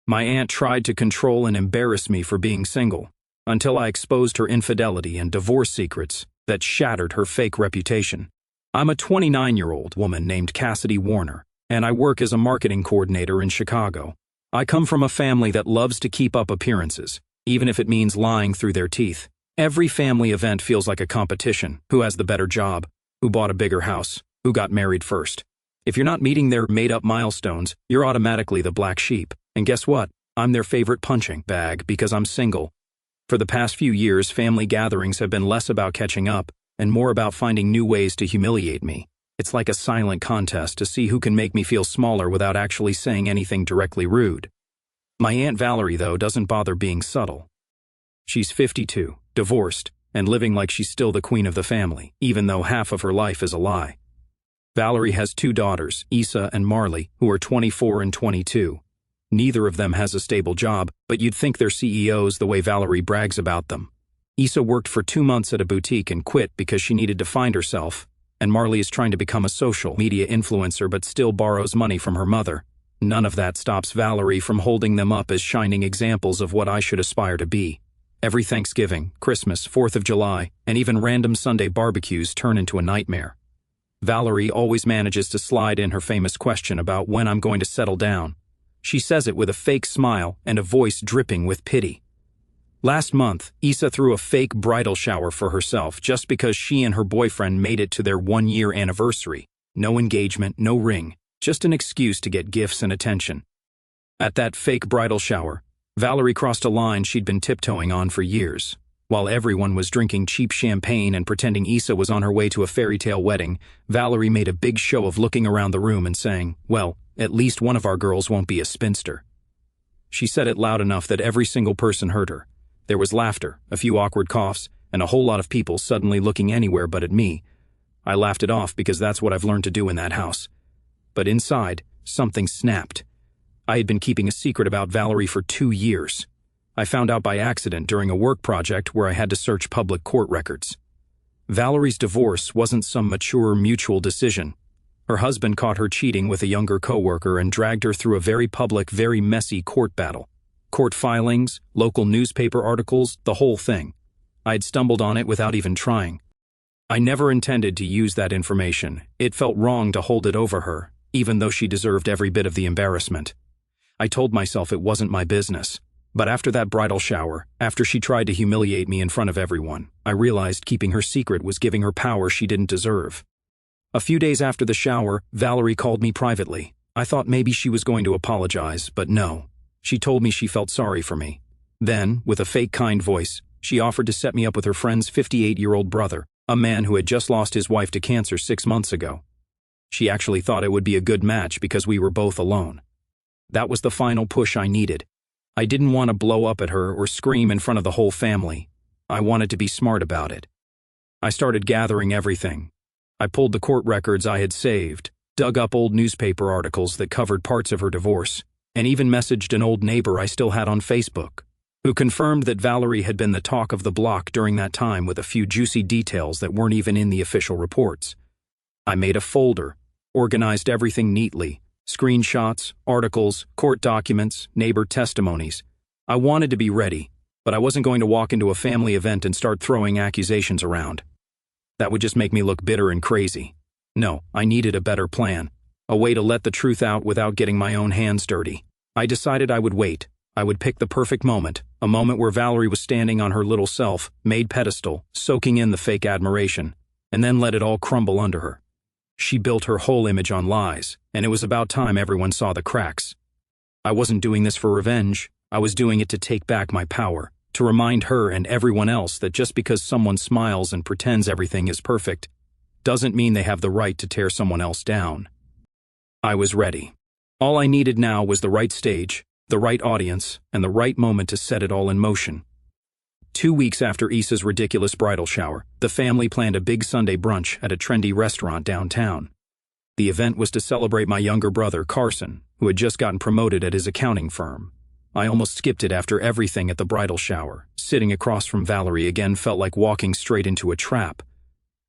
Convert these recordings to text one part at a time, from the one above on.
My aunt tried to control and embarrass me for being single, until I exposed her infidelity and divorce secrets that shattered her fake reputation. I'm a 29-year-old woman named Cassidy Warner, and I work as a marketing coordinator in Chicago. I come from a family that loves to keep up appearances, even if it means lying through their teeth. Every family event feels like a competition: who has the better job, who bought a bigger house, who got married first. If you're not meeting their made-up milestones, you're automatically the black sheep. And guess what? I'm their favorite punching bag because I'm single. For the past few years, family gatherings have been less about catching up and more about finding new ways to humiliate me. It's like a silent contest to see who can make me feel smaller without actually saying anything directly rude. My Aunt Valerie, though, doesn't bother being subtle. She's 52, divorced, and living like she's still the queen of the family, even though half of her life is a lie. Valerie has 2 daughters, Issa and Marley, who are 24 and 22. Neither of them has a stable job, but you'd think they're CEOs the way Valerie brags about them. Issa worked for 2 months at a boutique and quit because she needed to find herself, and Marley is trying to become a social media influencer but still borrows money from her mother. None of that stops Valerie from holding them up as shining examples of what I should aspire to be. Every Thanksgiving, Christmas, 4th of July, and even random Sunday barbecues turn into a nightmare. Valerie always manages to slide in her famous question about when I'm going to settle down. She says it with a fake smile and a voice dripping with pity. Last month, Issa threw a fake bridal shower for herself just because she and her boyfriend made it to their 1-year anniversary. No engagement, no ring, just an excuse to get gifts and attention. At that fake bridal shower, Valerie crossed a line she'd been tiptoeing on for years. While everyone was drinking cheap champagne and pretending Issa was on her way to a fairy tale wedding, Valerie made a big show of looking around the room and saying, "Well, at least one of our girls won't be a spinster." She said it loud enough that every single person heard her. There was laughter, a few awkward coughs, and a whole lot of people suddenly looking anywhere but at me. I laughed it off because that's what I've learned to do in that house. But inside, something snapped. I had been keeping a secret about Valerie for 2 years. I found out by accident during a work project where I had to search public court records. Valerie's divorce wasn't some mature mutual decision. Her husband caught her cheating with a younger coworker and dragged her through a very public, very messy court battle. Court filings, local newspaper articles, the whole thing. I'd stumbled on it without even trying. I never intended to use that information. It felt wrong to hold it over her, even though she deserved every bit of the embarrassment. I told myself it wasn't my business. But after that bridal shower, after she tried to humiliate me in front of everyone, I realized keeping her secret was giving her power she didn't deserve. A few days after the shower, Valerie called me privately. I thought maybe she was going to apologize, but no. She told me she felt sorry for me. Then, with a fake kind voice, she offered to set me up with her friend's 58-year-old brother, a man who had just lost his wife to cancer 6 months ago. She actually thought it would be a good match because we were both alone. That was the final push I needed. I didn't want to blow up at her or scream in front of the whole family. I wanted to be smart about it. I started gathering everything. I pulled the court records I had saved, dug up old newspaper articles that covered parts of her divorce, and even messaged an old neighbor I still had on Facebook, who confirmed that Valerie had been the talk of the block during that time with a few juicy details that weren't even in the official reports. I made a folder, organized everything neatly. Screenshots, articles, court documents, neighbor testimonies. I wanted to be ready, but I wasn't going to walk into a family event and start throwing accusations around. That would just make me look bitter and crazy. No, I needed a better plan, a way to let the truth out without getting my own hands dirty. I decided I would wait. I would pick the perfect moment, a moment where Valerie was standing on her little self-made pedestal, soaking in the fake admiration, and then let it all crumble under her. She built her whole image on lies, and it was about time everyone saw the cracks. I wasn't doing this for revenge. I was doing it to take back my power, to remind her and everyone else that just because someone smiles and pretends everything is perfect, doesn't mean they have the right to tear someone else down. I was ready. All I needed now was the right stage, the right audience, and the right moment to set it all in motion. 2 weeks after Issa's ridiculous bridal shower, the family planned a big Sunday brunch at a trendy restaurant downtown. The event was to celebrate my younger brother, Carson, who had just gotten promoted at his accounting firm. I almost skipped it after everything at the bridal shower. Sitting across from Valerie again felt like walking straight into a trap.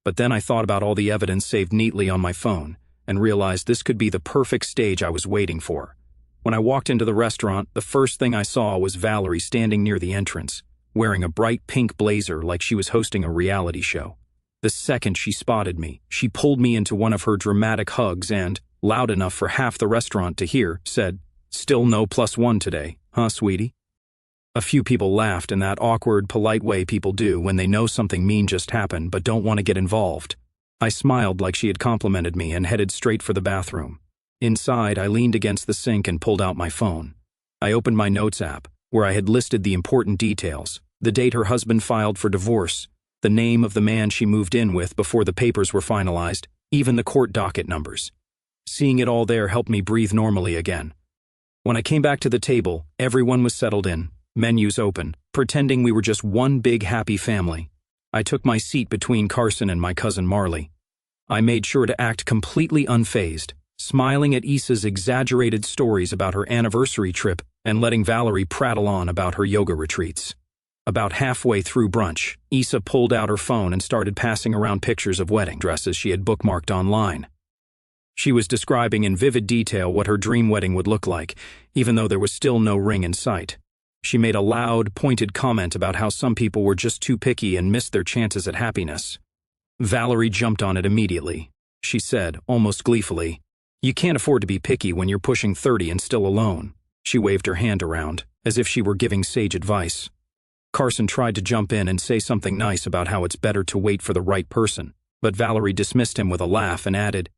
But then I thought about all the evidence saved neatly on my phone and realized this could be the perfect stage I was waiting for. When I walked into the restaurant, the first thing I saw was Valerie standing near the entrance, wearing a bright pink blazer like she was hosting a reality show. The second she spotted me, she pulled me into one of her dramatic hugs and, loud enough for half the restaurant to hear, said, "Still no +1 today, huh, sweetie?" A few people laughed in that awkward, polite way people do when they know something mean just happened but don't want to get involved. I smiled like she had complimented me and headed straight for the bathroom. Inside, I leaned against the sink and pulled out my phone. I opened my notes app, where I had listed the important details: the date her husband filed for divorce, the name of the man she moved in with before the papers were finalized, even the court docket numbers. Seeing it all there helped me breathe normally again. When I came back to the table, everyone was settled in, menus open, pretending we were just one big happy family. I took my seat between Carson and my cousin Marley. I made sure to act completely unfazed, smiling at Issa's exaggerated stories about her anniversary trip and letting Valerie prattle on about her yoga retreats. About halfway through brunch, Issa pulled out her phone and started passing around pictures of wedding dresses she had bookmarked online. She was describing in vivid detail what her dream wedding would look like, even though there was still no ring in sight. She made a loud, pointed comment about how some people were just too picky and missed their chances at happiness. Valerie jumped on it immediately. She said, almost gleefully, "You can't afford to be picky when you're pushing 30 and still alone." She waved her hand around, as if she were giving sage advice. Carson tried to jump in and say something nice about how it's better to wait for the right person, but Valerie dismissed him with a laugh and added,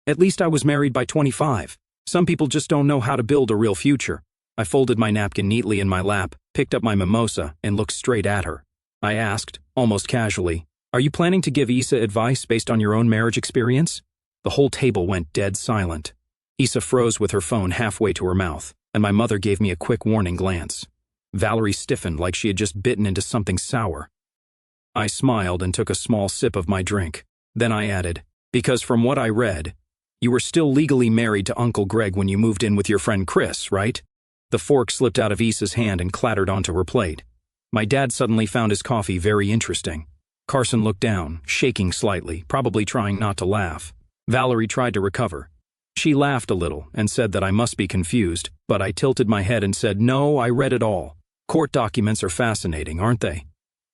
"At least I was married by 25. Some people just don't know how to build a real future." I folded my napkin neatly in my lap, picked up my mimosa, and looked straight at her. I asked, almost casually, "Are you planning to give Issa advice based on your own marriage experience?" The whole table went dead silent. Issa froze with her phone halfway to her mouth, and my mother gave me a quick warning glance. Valerie stiffened like she had just bitten into something sour. I smiled and took a small sip of my drink. Then I added, "Because from what I read, you were still legally married to Uncle Greg when you moved in with your friend Chris, right?" The fork slipped out of Issa's hand and clattered onto her plate. My dad suddenly found his coffee very interesting. Carson looked down, shaking slightly, probably trying not to laugh. Valerie tried to recover. She laughed a little and said that I must be confused, but I tilted my head and said, "No, I read it all. Court documents are fascinating, aren't they?"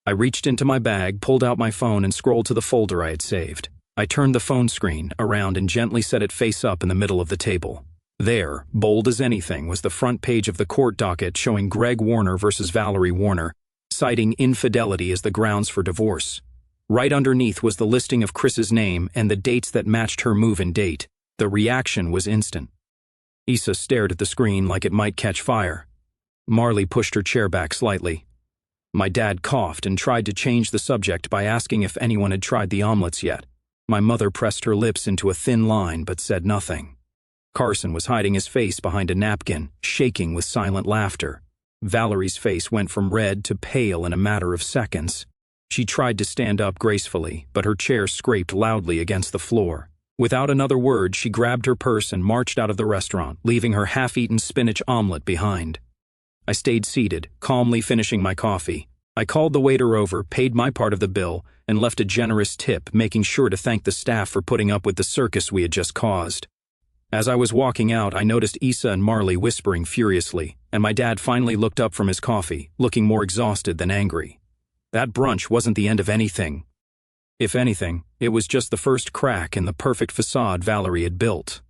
I reached into my bag, pulled out my phone, and scrolled to the folder I had saved. I turned the phone screen around and gently set it face up in the middle of the table. There, bold as anything, was the front page of the court docket showing Greg Warner versus Valerie Warner, citing infidelity as the grounds for divorce. Right underneath was the listing of Chris's name and the dates that matched her move-in date. The reaction was instant. Issa stared at the screen like it might catch fire. Marley pushed her chair back slightly. My dad coughed and tried to change the subject by asking if anyone had tried the omelets yet. My mother pressed her lips into a thin line but said nothing. Carson was hiding his face behind a napkin, shaking with silent laughter. Valerie's face went from red to pale in a matter of seconds. She tried to stand up gracefully, but her chair scraped loudly against the floor. Without another word, she grabbed her purse and marched out of the restaurant, leaving her half-eaten spinach omelet behind. I stayed seated, calmly finishing my coffee. I called the waiter over, paid my part of the bill, and left a generous tip, making sure to thank the staff for putting up with the circus we had just caused. As I was walking out, I noticed Issa and Marley whispering furiously, and my dad finally looked up from his coffee, looking more exhausted than angry. That brunch wasn't the end of anything. If anything, it was just the first crack in the perfect facade Valerie had built.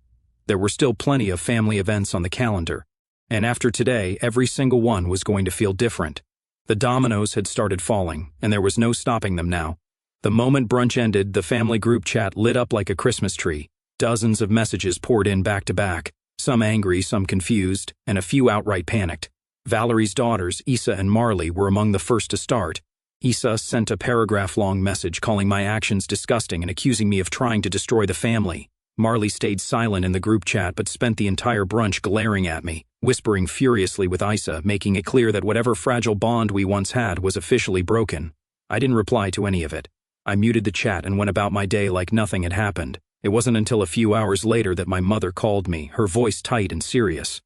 There were still plenty of family events on the calendar, and after today, every single one was going to feel different. The dominoes had started falling, and there was no stopping them now. The moment brunch ended, the family group chat lit up like a Christmas tree. Dozens of messages poured in back to back, some angry, some confused, and a few outright panicked. Valerie's daughters, Issa and Marley, were among the first to start. Issa sent a paragraph-long message calling my actions disgusting and accusing me of trying to destroy the family. Marley stayed silent in the group chat but spent the entire brunch glaring at me, whispering furiously with Issa, making it clear that whatever fragile bond we once had was officially broken. I didn't reply to any of it. I muted the chat and went about my day like nothing had happened. It wasn't until a few hours later that my mother called me, her voice tight and serious.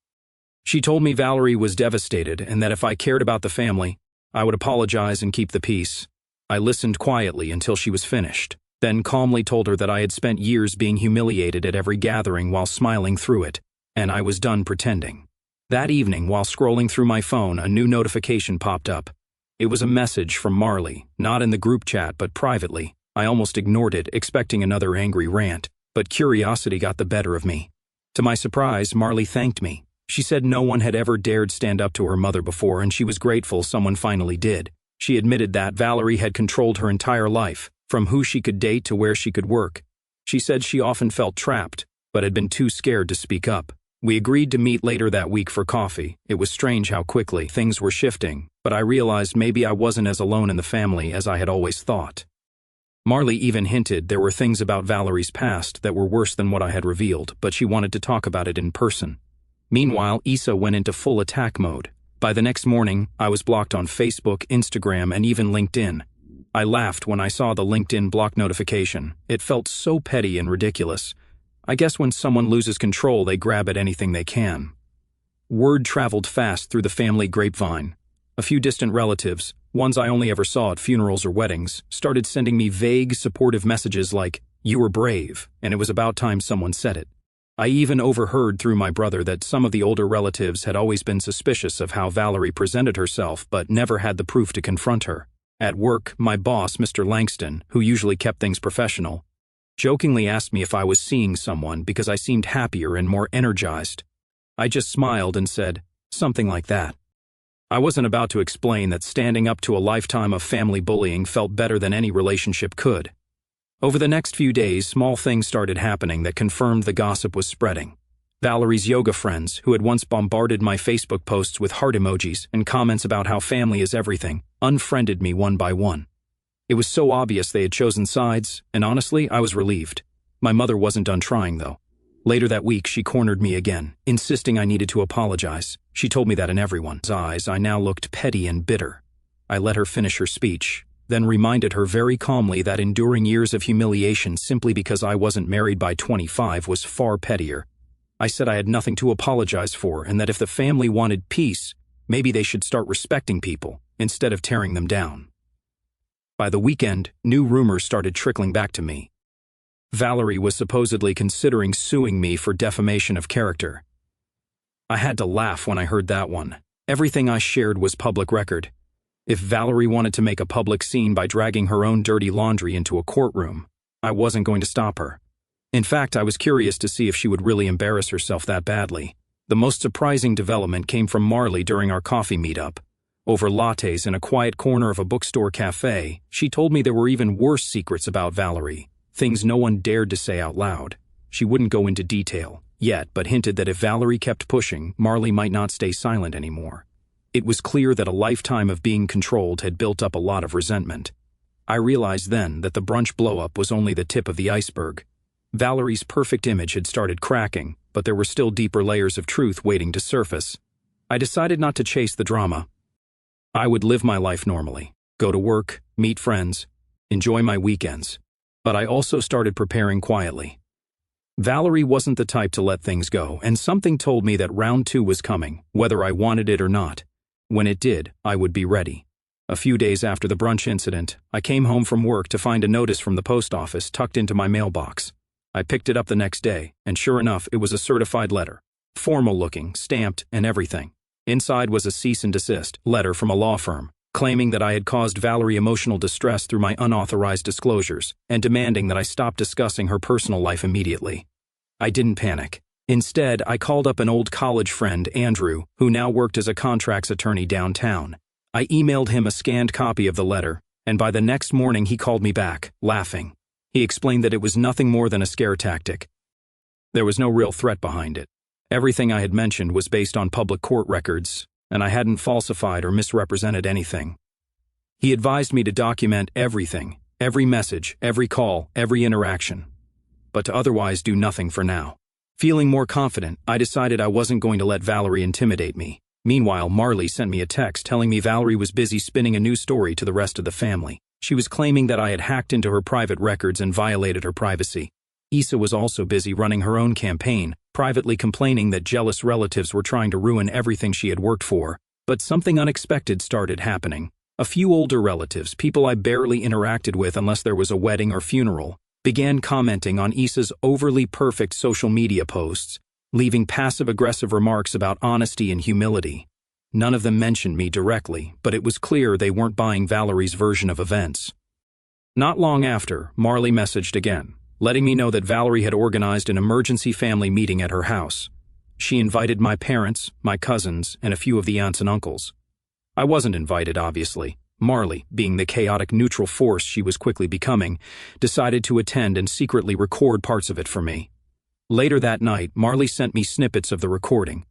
She told me Valerie was devastated and that if I cared about the family, I would apologize and keep the peace. I listened quietly until she was finished, then calmly told her that I had spent years being humiliated at every gathering while smiling through it, and I was done pretending. That evening, while scrolling through my phone, a new notification popped up. It was a message from Marley, not in the group chat but privately. I almost ignored it, expecting another angry rant, but curiosity got the better of me. To my surprise, Marley thanked me. She said no one had ever dared stand up to her mother before, and she was grateful someone finally did. She admitted that Valerie had controlled her entire life, from who she could date to where she could work. She said she often felt trapped, but had been too scared to speak up. We agreed to meet later that week for coffee. It was strange how quickly things were shifting, but I realized maybe I wasn't as alone in the family as I had always thought. Marley even hinted there were things about Valerie's past that were worse than what I had revealed, but she wanted to talk about it in person. Meanwhile, Issa went into full attack mode. By the next morning, I was blocked on Facebook, Instagram, and even LinkedIn. I laughed when I saw the LinkedIn block notification. It felt so petty and ridiculous. I guess when someone loses control, they grab at anything they can. Word traveled fast through the family grapevine. A few distant relatives, ones I only ever saw at funerals or weddings, started sending me vague, supportive messages like, "You were brave," and it was about time someone said it. I even overheard through my brother that some of the older relatives had always been suspicious of how Valerie presented herself but never had the proof to confront her. At work, my boss, Mr. Langston, who usually kept things professional, jokingly asked me if I was seeing someone because I seemed happier and more energized. I just smiled and said, something like that. I wasn't about to explain that standing up to a lifetime of family bullying felt better than any relationship could. Over the next few days, small things started happening that confirmed the gossip was spreading. Valerie's yoga friends, who had once bombarded my Facebook posts with heart emojis and comments about how family is everything, unfriended me one by one. It was so obvious they had chosen sides, and honestly, I was relieved. My mother wasn't done trying, though. Later that week, she cornered me again, insisting I needed to apologize. She told me that in everyone's eyes, I now looked petty and bitter. I let her finish her speech, then reminded her very calmly that enduring years of humiliation simply because I wasn't married by 25 was far pettier. I said I had nothing to apologize for, and that if the family wanted peace, maybe they should start respecting people, instead of tearing them down. By the weekend, new rumors started trickling back to me. Valerie was supposedly considering suing me for defamation of character. I had to laugh when I heard that one. Everything I shared was public record. If Valerie wanted to make a public scene by dragging her own dirty laundry into a courtroom, I wasn't going to stop her. In fact, I was curious to see if she would really embarrass herself that badly. The most surprising development came from Marley during our coffee meetup. Over lattes in a quiet corner of a bookstore cafe, she told me there were even worse secrets about Valerie, things no one dared to say out loud. She wouldn't go into detail yet, but hinted that if Valerie kept pushing, Marley might not stay silent anymore. It was clear that a lifetime of being controlled had built up a lot of resentment. I realized then that the brunch blow-up was only the tip of the iceberg. Valerie's perfect image had started cracking, but there were still deeper layers of truth waiting to surface. I decided not to chase the drama. I would live my life normally, go to work, meet friends, enjoy my weekends. But I also started preparing quietly. Valerie wasn't the type to let things go, and something told me that round 2 was coming, whether I wanted it or not. When it did, I would be ready. A few days after the brunch incident, I came home from work to find a notice from the post office tucked into my mailbox. I picked it up the next day, and sure enough, it was a certified letter. Formal-looking, stamped, and everything. Inside was a cease and desist letter from a law firm, claiming that I had caused Valerie emotional distress through my unauthorized disclosures, and demanding that I stop discussing her personal life immediately. I didn't panic. Instead, I called up an old college friend, Andrew, who now worked as a contracts attorney downtown. I emailed him a scanned copy of the letter, and by the next morning he called me back, laughing. He explained that it was nothing more than a scare tactic. There was no real threat behind it. Everything I had mentioned was based on public court records, and I hadn't falsified or misrepresented anything. He advised me to document everything, every message, every call, every interaction, but to otherwise do nothing for now. Feeling more confident, I decided I wasn't going to let Valerie intimidate me. Meanwhile, Marley sent me a text telling me Valerie was busy spinning a new story to the rest of the family. She was claiming that I had hacked into her private records and violated her privacy. Issa was also busy running her own campaign, privately complaining that jealous relatives were trying to ruin everything she had worked for. But something unexpected started happening. A few older relatives, people I barely interacted with unless there was a wedding or funeral, began commenting on Issa's overly perfect social media posts, leaving passive-aggressive remarks about honesty and humility. None of them mentioned me directly, but it was clear they weren't buying Valerie's version of events. Not long after, Marley messaged again, letting me know that Valerie had organized an emergency family meeting at her house. She invited my parents, my cousins, and a few of the aunts and uncles. I wasn't invited, obviously. Marley, being the chaotic neutral force she was quickly becoming, decided to attend and secretly record parts of it for me. Later that night, Marley sent me snippets of the recording.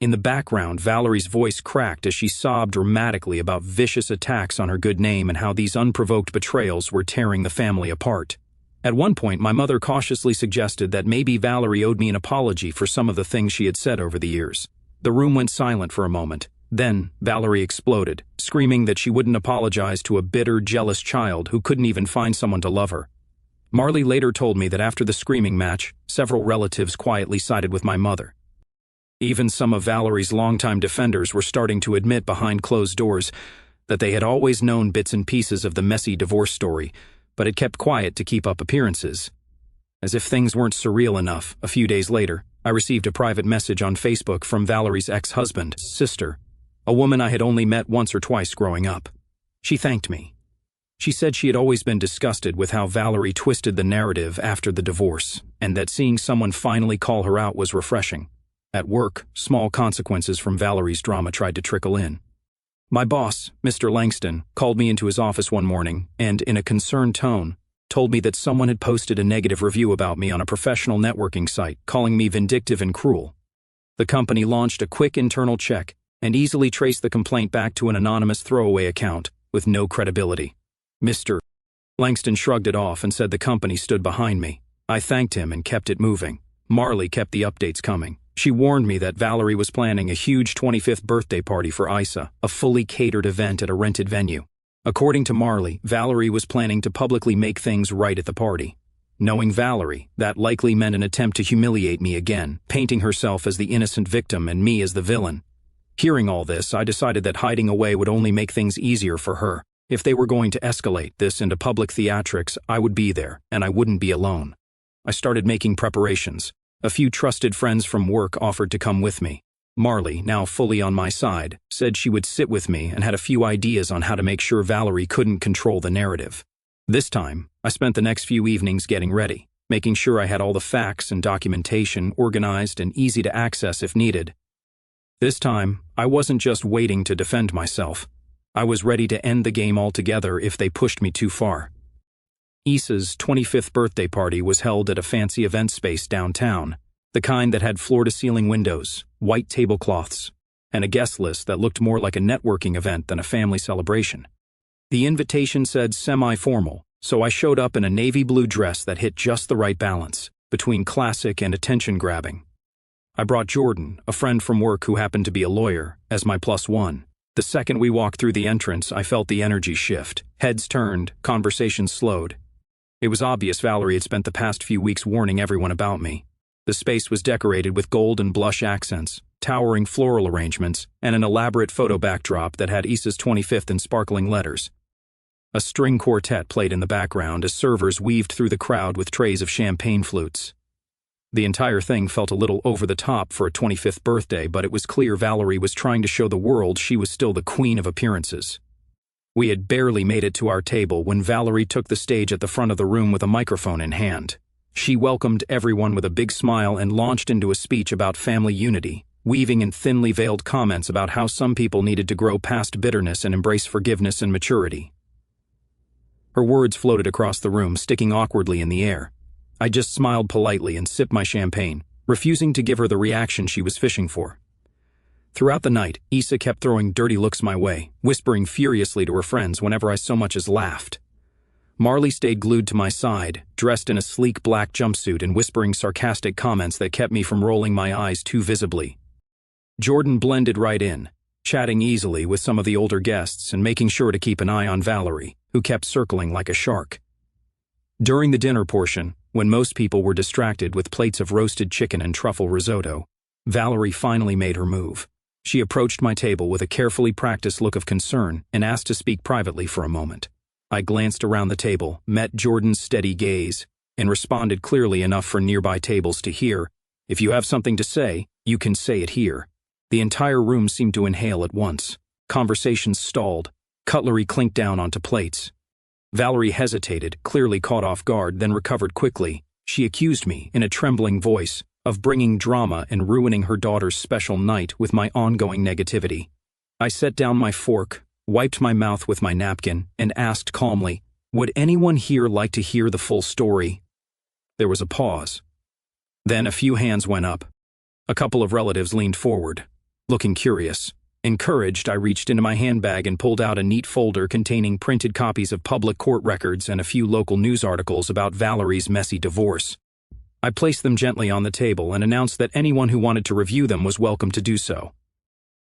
In the background, Valerie's voice cracked as she sobbed dramatically about vicious attacks on her good name and how these unprovoked betrayals were tearing the family apart. At one point, my mother cautiously suggested that maybe Valerie owed me an apology for some of the things she had said over the years. The room went silent for a moment. Then, Valerie exploded, screaming that she wouldn't apologize to a bitter, jealous child who couldn't even find someone to love her. Marley later told me that after the screaming match, several relatives quietly sided with my mother. Even some of Valerie's longtime defenders were starting to admit behind closed doors that they had always known bits and pieces of the messy divorce story, but had kept quiet to keep up appearances. As if things weren't surreal enough, a few days later, I received a private message on Facebook from Valerie's ex-husband, sister, a woman I had only met once or twice growing up. She thanked me. She said she had always been disgusted with how Valerie twisted the narrative after the divorce, and that seeing someone finally call her out was refreshing. At work, small consequences from Valerie's drama tried to trickle in. My boss, Mr. Langston, called me into his office one morning and, in a concerned tone, told me that someone had posted a negative review about me on a professional networking site, calling me vindictive and cruel. The company launched a quick internal check and easily traced the complaint back to an anonymous throwaway account with no credibility. Mr. Langston shrugged it off and said the company stood behind me. I thanked him and kept it moving. Marley kept the updates coming. She warned me that Valerie was planning a huge 25th birthday party for Isa, a fully catered event at a rented venue. According to Marley, Valerie was planning to publicly make things right at the party. Knowing Valerie, that likely meant an attempt to humiliate me again, painting herself as the innocent victim and me as the villain. Hearing all this, I decided that hiding away would only make things easier for her. If they were going to escalate this into public theatrics, I would be there, and I wouldn't be alone. I started making preparations. A few trusted friends from work offered to come with me. Marley, now fully on my side, said she would sit with me and had a few ideas on how to make sure Valerie couldn't control the narrative. This time, I spent the next few evenings getting ready, making sure I had all the facts and documentation organized and easy to access if needed. This time, I wasn't just waiting to defend myself. I was ready to end the game altogether if they pushed me too far. Isa's 25th birthday party was held at a fancy event space downtown, the kind that had floor-to-ceiling windows, white tablecloths, and a guest list that looked more like a networking event than a family celebration. The invitation said semi-formal, so I showed up in a navy blue dress that hit just the right balance between classic and attention-grabbing. I brought Jordan, a friend from work who happened to be a lawyer, as my +1. The second we walked through the entrance, I felt the energy shift. Heads turned, conversations slowed. It was obvious Valerie had spent the past few weeks warning everyone about me. The space was decorated with gold and blush accents, towering floral arrangements, and an elaborate photo backdrop that had Isa's 25th in sparkling letters. A string quartet played in the background as servers weaved through the crowd with trays of champagne flutes. The entire thing felt a little over the top for a 25th birthday, but it was clear Valerie was trying to show the world she was still the queen of appearances. We had barely made it to our table when Valerie took the stage at the front of the room with a microphone in hand. She welcomed everyone with a big smile and launched into a speech about family unity, weaving in thinly veiled comments about how some people needed to grow past bitterness and embrace forgiveness and maturity. Her words floated across the room, sticking awkwardly in the air. I just smiled politely and sipped my champagne, refusing to give her the reaction she was fishing for. Throughout the night, Isa kept throwing dirty looks my way, whispering furiously to her friends whenever I so much as laughed. Marley stayed glued to my side, dressed in a sleek black jumpsuit and whispering sarcastic comments that kept me from rolling my eyes too visibly. Jordan blended right in, chatting easily with some of the older guests and making sure to keep an eye on Valerie, who kept circling like a shark. During the dinner portion, when most people were distracted with plates of roasted chicken and truffle risotto, Valerie finally made her move. She approached my table with a carefully practiced look of concern and asked to speak privately for a moment. I glanced around the table, met Jordan's steady gaze, and responded clearly enough for nearby tables to hear, If you have something to say, you can say it here. The entire room seemed to inhale at once. Conversations stalled. Cutlery clinked down onto plates. Valerie hesitated, clearly caught off guard, then recovered quickly. She accused me, in a trembling voice, of bringing drama and ruining her daughter's special night with my ongoing negativity. I set down my fork, wiped my mouth with my napkin, and asked calmly, "Would anyone here like to hear the full story?" There was a pause. Then a few hands went up. A couple of relatives leaned forward, looking curious. Encouraged, I reached into my handbag and pulled out a neat folder containing printed copies of public court records and a few local news articles about Valerie's messy divorce. I placed them gently on the table and announced that anyone who wanted to review them was welcome to do so.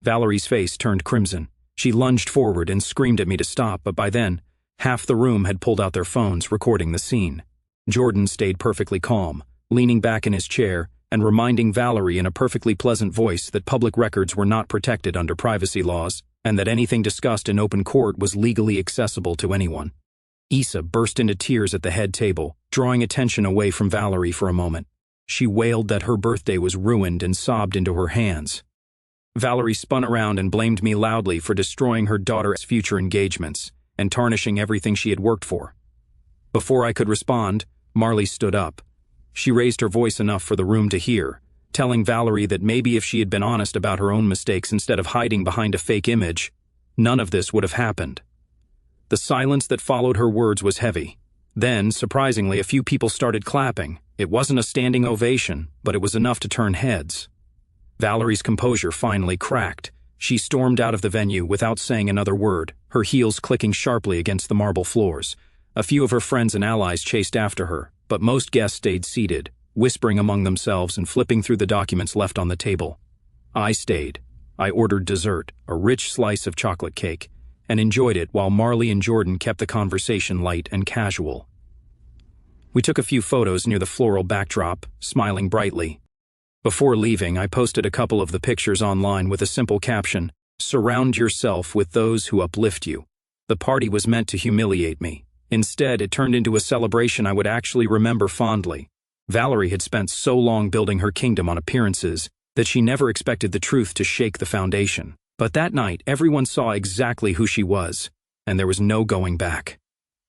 Valerie's face turned crimson. She lunged forward and screamed at me to stop, but by then, half the room had pulled out their phones, recording the scene. Jordan stayed perfectly calm, leaning back in his chair and reminding Valerie in a perfectly pleasant voice that public records were not protected under privacy laws and that anything discussed in open court was legally accessible to anyone. Issa burst into tears at the head table, drawing attention away from Valerie for a moment. She wailed that her birthday was ruined and sobbed into her hands. Valerie spun around and blamed me loudly for destroying her daughter's future engagements and tarnishing everything she had worked for. Before I could respond, Marley stood up. She raised her voice enough for the room to hear, telling Valerie that maybe if she had been honest about her own mistakes instead of hiding behind a fake image, none of this would have happened. The silence that followed her words was heavy. Then, surprisingly, a few people started clapping. It wasn't a standing ovation, but it was enough to turn heads. Valerie's composure finally cracked. She stormed out of the venue without saying another word, her heels clicking sharply against the marble floors. A few of her friends and allies chased after her, but most guests stayed seated, whispering among themselves and flipping through the documents left on the table. I stayed. I ordered dessert, a rich slice of chocolate cake, and enjoyed it while Marley and Jordan kept the conversation light and casual. We took a few photos near the floral backdrop, smiling brightly. Before leaving, I posted a couple of the pictures online with a simple caption, "Surround yourself with those who uplift you." The party was meant to humiliate me. Instead, it turned into a celebration I would actually remember fondly. Valerie had spent so long building her kingdom on appearances that she never expected the truth to shake the foundation. But that night, everyone saw exactly who she was, and there was no going back.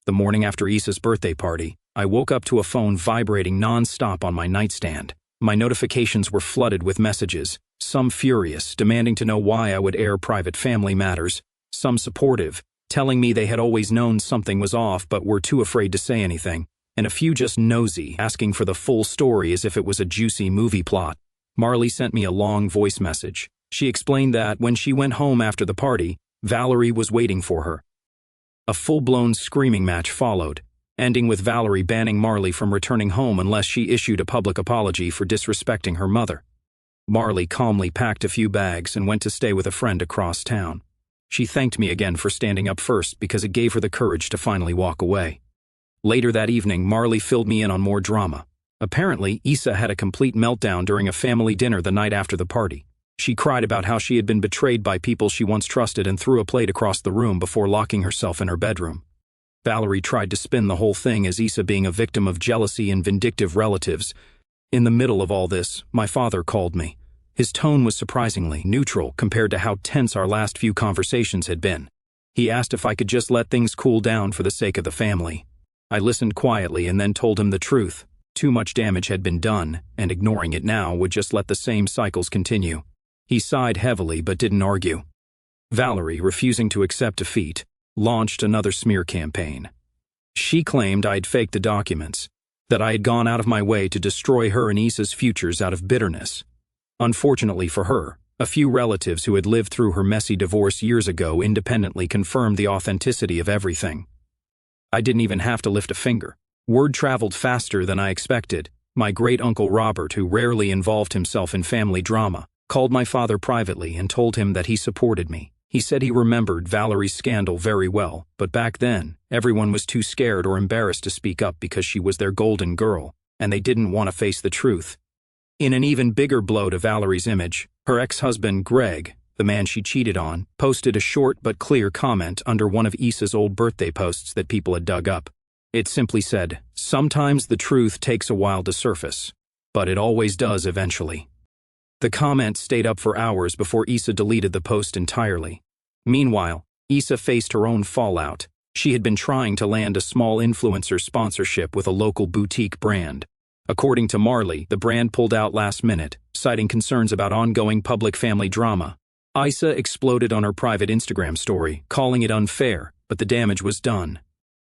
The morning after Issa's birthday party, I woke up to a phone vibrating non-stop on my nightstand. My notifications were flooded with messages, some furious, demanding to know why I would air private family matters, some supportive, telling me they had always known something was off but were too afraid to say anything, and a few just nosy, asking for the full story as if it was a juicy movie plot. Marley sent me a long voice message. She explained that when she went home after the party, Valerie was waiting for her. A full-blown screaming match followed, ending with Valerie banning Marley from returning home unless she issued a public apology for disrespecting her mother. Marley calmly packed a few bags and went to stay with a friend across town. She thanked me again for standing up first because it gave her the courage to finally walk away. Later that evening, Marley filled me in on more drama. Apparently, Issa had a complete meltdown during a family dinner the night after the party. She cried about how she had been betrayed by people she once trusted and threw a plate across the room before locking herself in her bedroom. Valerie tried to spin the whole thing as Issa being a victim of jealousy and vindictive relatives. In the middle of all this, my father called me. His tone was surprisingly neutral compared to how tense our last few conversations had been. He asked if I could just let things cool down for the sake of the family. I listened quietly and then told him the truth. Too much damage had been done, and ignoring it now would just let the same cycles continue. He sighed heavily but didn't argue. Valerie, refusing to accept defeat, launched another smear campaign. She claimed I'd faked the documents, that I had gone out of my way to destroy her and Issa's futures out of bitterness. Unfortunately for her, a few relatives who had lived through her messy divorce years ago independently confirmed the authenticity of everything. I didn't even have to lift a finger. Word traveled faster than I expected. My great-uncle Robert, who rarely involved himself in family drama, called my father privately and told him that he supported me. He said he remembered Valerie's scandal very well, but back then, everyone was too scared or embarrassed to speak up because she was their golden girl, and they didn't want to face the truth. In an even bigger blow to Valerie's image, her ex-husband, Greg, the man she cheated on, posted a short but clear comment under one of Issa's old birthday posts that people had dug up. It simply said, "Sometimes the truth takes a while to surface." but it always does eventually. The comments stayed up for hours before Issa deleted the post entirely. Meanwhile, Issa faced her own fallout. She had been trying to land a small influencer sponsorship with a local boutique brand. According to Marley, the brand pulled out last minute, citing concerns about ongoing public family drama. Issa exploded on her private Instagram story, calling it unfair, but the damage was done.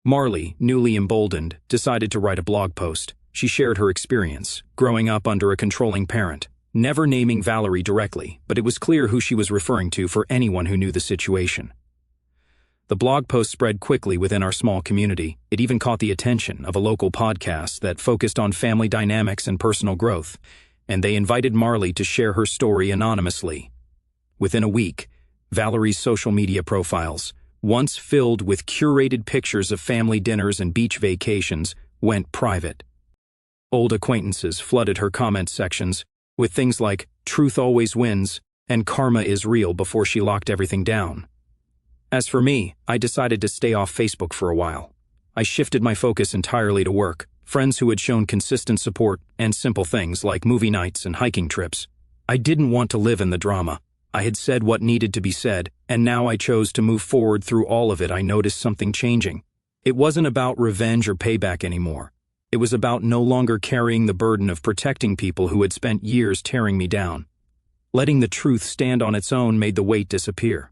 Marley, newly emboldened, decided to write a blog post. She shared her experience, growing up under a controlling parent, never naming Valerie directly, but it was clear who she was referring to for anyone who knew the situation. The blog post spread quickly within our small community. It even caught the attention of a local podcast that focused on family dynamics and personal growth, and they invited Marley to share her story anonymously. Within a week, Valerie's social media profiles, once filled with curated pictures of family dinners and beach vacations, went private. Old acquaintances flooded her comment sections with things like "truth always wins" and "karma is real" before she locked everything down. As for me, I decided to stay off Facebook for a while. I shifted my focus entirely to work, friends who had shown consistent support, and simple things like movie nights and hiking trips. I didn't want to live in the drama. I had said what needed to be said, and now I chose to move forward through all of it. I noticed something changing. It wasn't about revenge or payback anymore. It was about no longer carrying the burden of protecting people who had spent years tearing me down. Letting the truth stand on its own made the weight disappear.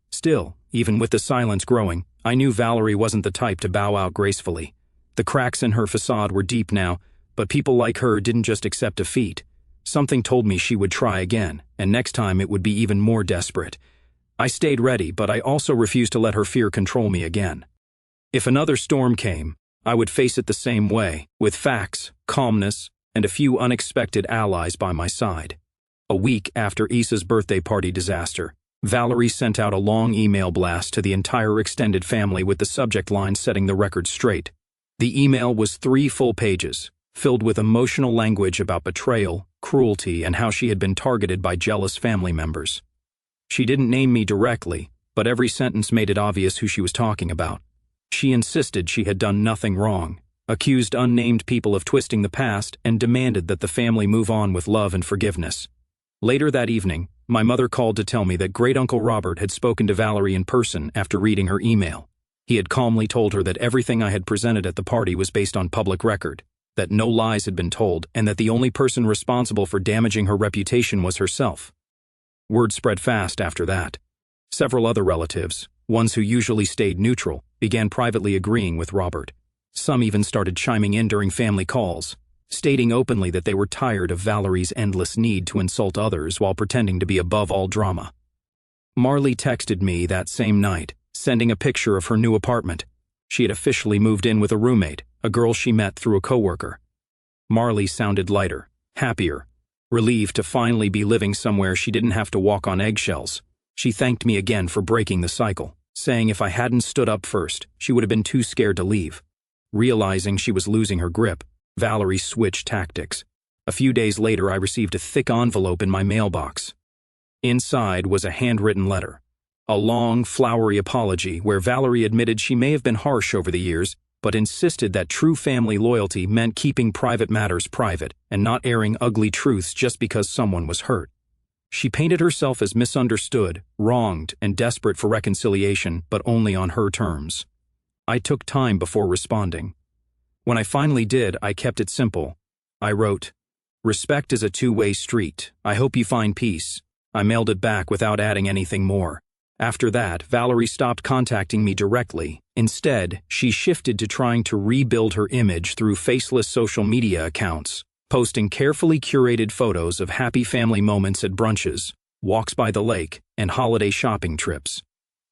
Still, even with the silence growing, I knew Valerie wasn't the type to bow out gracefully. The cracks in her facade were deep now, but people like her didn't just accept defeat. Something told me she would try again, and next time it would be even more desperate. I stayed ready, but I also refused to let her fear control me again. If another storm came, I would face it the same way, with facts, calmness, and a few unexpected allies by my side. A week after Issa's birthday party disaster, Valerie sent out a long email blast to the entire extended family with the subject line setting the record straight. The email was 3 full pages, filled with emotional language about betrayal, cruelty, and how she had been targeted by jealous family members. She didn't name me directly, but every sentence made it obvious who she was talking about. She insisted she had done nothing wrong, accused unnamed people of twisting the past, and demanded that the family move on with love and forgiveness. Later that evening, my mother called to tell me that Great-Uncle Robert had spoken to Valerie in person after reading her email. He had calmly told her that everything I had presented at the party was based on public record, that no lies had been told, and that the only person responsible for damaging her reputation was herself. Word spread fast after that. Several other relatives, ones who usually stayed neutral, began privately agreeing with Robert. Some even started chiming in during family calls, stating openly that they were tired of Valerie's endless need to insult others while pretending to be above all drama. Marley texted me that same night, sending a picture of her new apartment. She had officially moved in with a roommate, a girl she met through a coworker. Marley sounded lighter, happier, relieved to finally be living somewhere she didn't have to walk on eggshells. She thanked me again for breaking the cycle, saying if I hadn't stood up first, she would have been too scared to leave. Realizing she was losing her grip, Valerie switched tactics. A few days later, I received a thick envelope in my mailbox. Inside was a handwritten letter, a long, flowery apology where Valerie admitted she may have been harsh over the years, but insisted that true family loyalty meant keeping private matters private and not airing ugly truths just because someone was hurt. She painted herself as misunderstood, wronged, and desperate for reconciliation, but only on her terms. I took time before responding. When I finally did, I kept it simple. I wrote, "Respect is a two-way street. I hope you find peace." I mailed it back without adding anything more. After that, Valerie stopped contacting me directly. Instead, she shifted to trying to rebuild her image through faceless social media accounts, posting carefully curated photos of happy family moments at brunches, walks by the lake, and holiday shopping trips.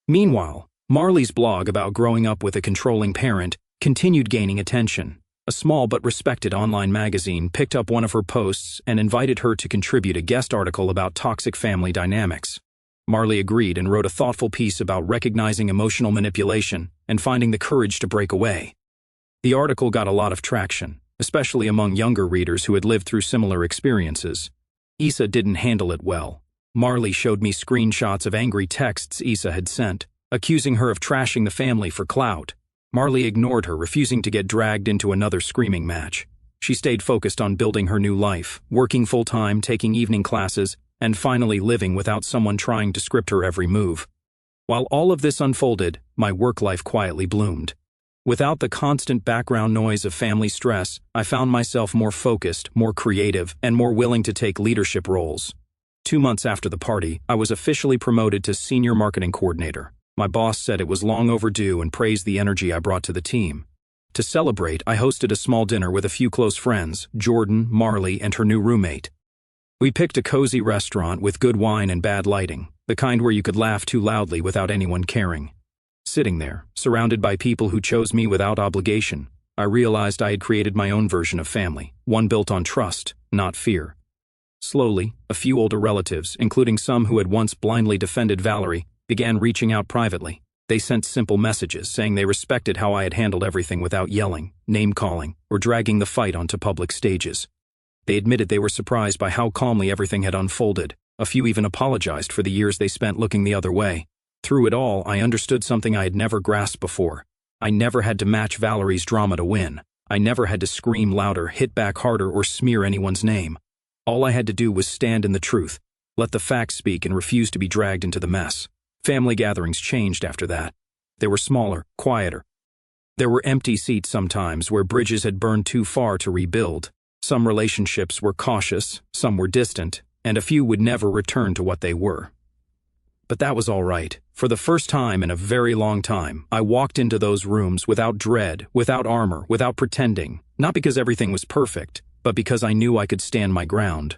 Meanwhile, Marley's blog about growing up with a controlling parent continued gaining attention. A small but respected online magazine picked up one of her posts and invited her to contribute a guest article about toxic family dynamics. Marley agreed and wrote a thoughtful piece about recognizing emotional manipulation and finding the courage to break away. The article got a lot of traction, especially among younger readers who had lived through similar experiences. Issa didn't handle it well. Marley showed me screenshots of angry texts Issa had sent, accusing her of trashing the family for clout. Marley ignored her, refusing to get dragged into another screaming match. She stayed focused on building her new life, working full-time, taking evening classes, and finally living without someone trying to script her every move. While all of this unfolded, my work life quietly bloomed. Without the constant background noise of family stress, I found myself more focused, more creative, and more willing to take leadership roles. 2 months after the party, I was officially promoted to senior marketing coordinator. My boss said it was long overdue and praised the energy I brought to the team. To celebrate, I hosted a small dinner with a few close friends, Jordan, Marley, and her new roommate. We picked a cozy restaurant with good wine and bad lighting, the kind where you could laugh too loudly without anyone caring. Sitting there, surrounded by people who chose me without obligation, I realized I had created my own version of family, one built on trust, not fear. Slowly, a few older relatives, including some who had once blindly defended Valerie, began reaching out privately. They sent simple messages saying they respected how I had handled everything without yelling, name-calling, or dragging the fight onto public stages. They admitted they were surprised by how calmly everything had unfolded. A few even apologized for the years they spent looking the other way. Through it all, I understood something I had never grasped before. I never had to match Valerie's drama to win. I never had to scream louder, hit back harder, or smear anyone's name. All I had to do was stand in the truth, let the facts speak, and refuse to be dragged into the mess. Family gatherings changed after that. They were smaller, quieter. There were empty seats sometimes where bridges had burned too far to rebuild. Some relationships were cautious, some were distant, and a few would never return to what they were. But that was all right. For the first time in a very long time, I walked into those rooms without dread, without armor, without pretending, not because everything was perfect, but because I knew I could stand my ground.